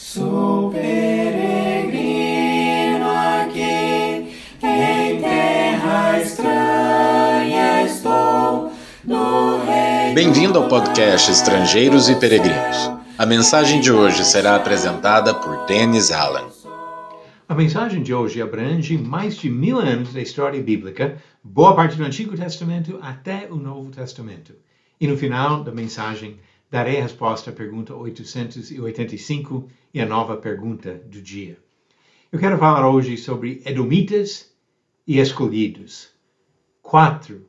Sou peregrino aqui, em terra estranha estou, no reino. Bem-vindo ao podcast Estrangeiros e Peregrinos. A mensagem de hoje será apresentada por Dennis Allen. A mensagem de hoje abrange mais de 1000 anos da história bíblica, boa parte do Antigo Testamento até o Novo Testamento. E no final da mensagem, darei a resposta à pergunta 885 e a nova pergunta do dia. Eu quero falar hoje sobre Edomitas e escolhidos. 4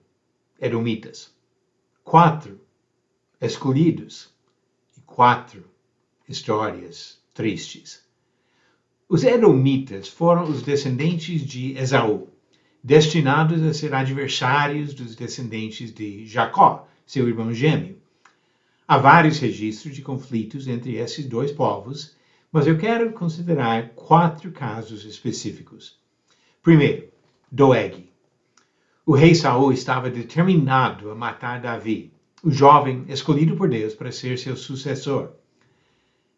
Edomitas, 4 escolhidos e 4 histórias tristes. Os Edomitas foram os descendentes de Esaú, destinados a ser adversários dos descendentes de Jacó, seu irmão gêmeo. Há vários registros de conflitos entre esses dois povos, mas eu quero considerar 4 casos específicos. Primeiro, Doeg. O rei Saul estava determinado a matar Davi, o jovem escolhido por Deus para ser seu sucessor.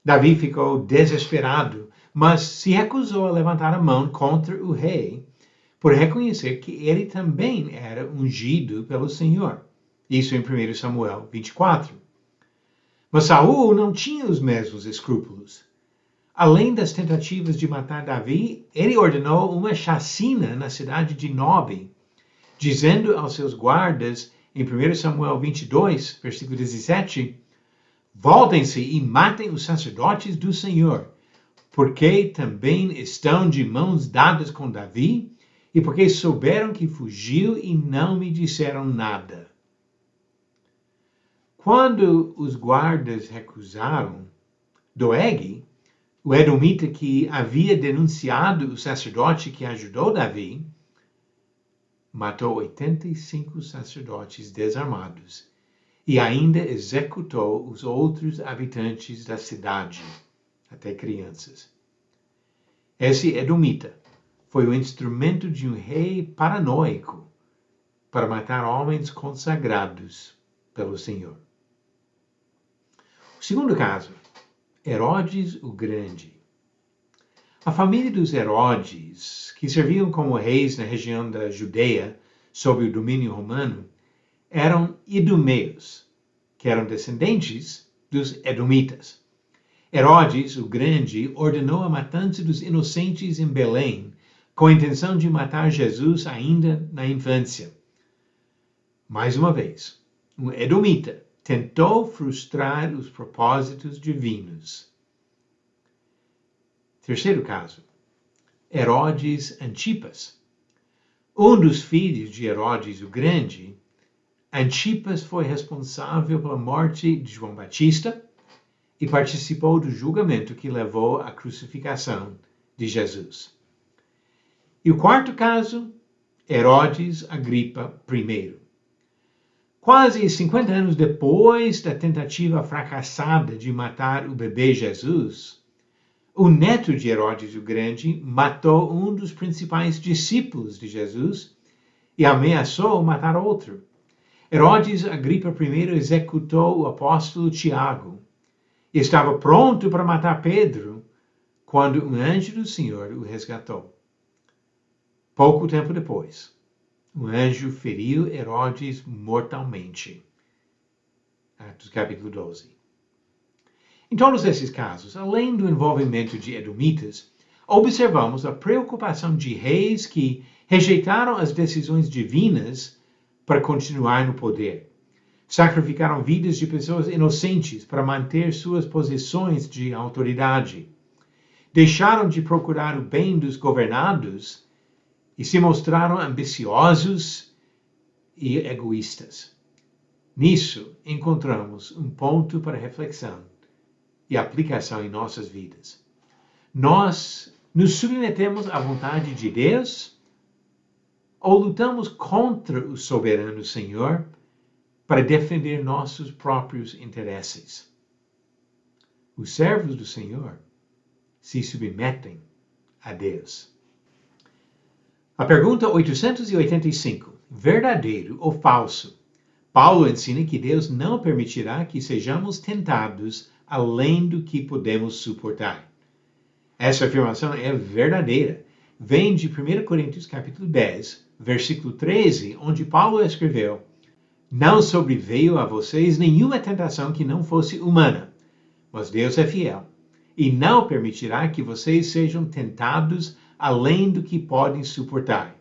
Davi ficou desesperado, mas se recusou a levantar a mão contra o rei, por reconhecer que ele também era ungido pelo Senhor. Isso em 1 Samuel 24. Mas Saul não tinha os mesmos escrúpulos. Além das tentativas de matar Davi, ele ordenou uma chacina na cidade de Nob, dizendo aos seus guardas, em 1 Samuel 22, versículo 17, voltem-se e matem os sacerdotes do Senhor, porque também estão de mãos dadas com Davi, e porque souberam que fugiu e não me disseram nada. Quando os guardas recusaram, Doeg, o edomita que havia denunciado o sacerdote que ajudou Davi, matou 85 sacerdotes desarmados e ainda executou os outros habitantes da cidade, até crianças. Esse edomita foi o instrumento de um rei paranoico para matar homens consagrados pelo Senhor. O segundo caso, Herodes o Grande. A família dos Herodes, que serviam como reis na região da Judeia sob o domínio romano, eram idumeus, que eram descendentes dos edomitas. Herodes o Grande ordenou a matança dos inocentes em Belém, com a intenção de matar Jesus ainda na infância. Mais uma vez, um edomita tentou frustrar os propósitos divinos. Terceiro caso, Herodes Antipas. Um dos filhos de Herodes o Grande, Antipas foi responsável pela morte de João Batista e participou do julgamento que levou à crucificação de Jesus. E o quarto caso, Herodes Agripa I. Quase 50 anos depois da tentativa fracassada de matar o bebê Jesus, o neto de Herodes o Grande matou um dos principais discípulos de Jesus e ameaçou matar outro. Herodes Agripa I executou o apóstolo Tiago e estava pronto para matar Pedro quando um anjo do Senhor o resgatou. Pouco tempo depois, um anjo feriu Herodes mortalmente. Atos capítulo 12. Em todos esses casos, além do envolvimento de edomitas, observamos a preocupação de reis que rejeitaram as decisões divinas para continuar no poder. Sacrificaram vidas de pessoas inocentes para manter suas posições de autoridade. Deixaram de procurar o bem dos governados e se mostraram ambiciosos e egoístas. Nisso, encontramos um ponto para reflexão e aplicação em nossas vidas. Nós nos submetemos à vontade de Deus ou lutamos contra o soberano Senhor para defender nossos próprios interesses? Os servos do Senhor se submetem a Deus. A pergunta 885, verdadeiro ou falso? Paulo ensina que Deus não permitirá que sejamos tentados além do que podemos suportar. Essa afirmação é verdadeira. Vem de 1 Coríntios capítulo 10, versículo 13, onde Paulo escreveu: Não sobreveio a vocês nenhuma tentação que não fosse humana, mas Deus é fiel, e não permitirá que vocês sejam tentados além do que podem suportar.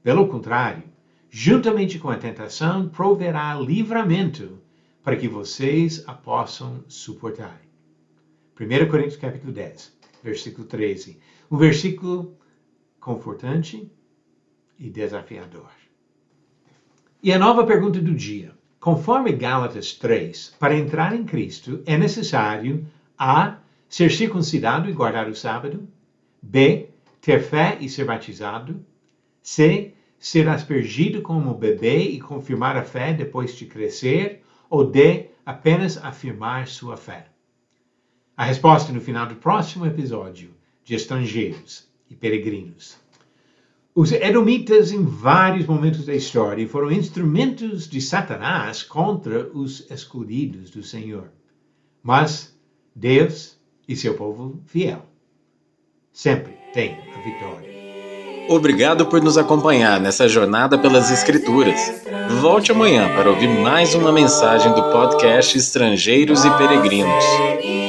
Pelo contrário, juntamente com a tentação, proverá livramento para que vocês a possam suportar. 1 Coríntios capítulo 10, versículo 13. Um versículo confortante e desafiador. E a nova pergunta do dia. Conforme Gálatas 3, para entrar em Cristo é necessário A. Ser circuncidado e guardar o sábado. B. Ter fé e ser batizado. C. Ser aspergido como bebê e confirmar a fé depois de crescer. Ou D. Apenas afirmar sua fé. A resposta no final do próximo episódio de Estrangeiros e Peregrinos. Os edomitas, em vários momentos da história, foram instrumentos de Satanás contra os escolhidos do Senhor. Mas Deus e seu povo fiel sempre têm a vitória. Obrigado por nos acompanhar nessa jornada pelas Escrituras. Volte amanhã para ouvir mais uma mensagem do podcast Estrangeiros e Peregrinos.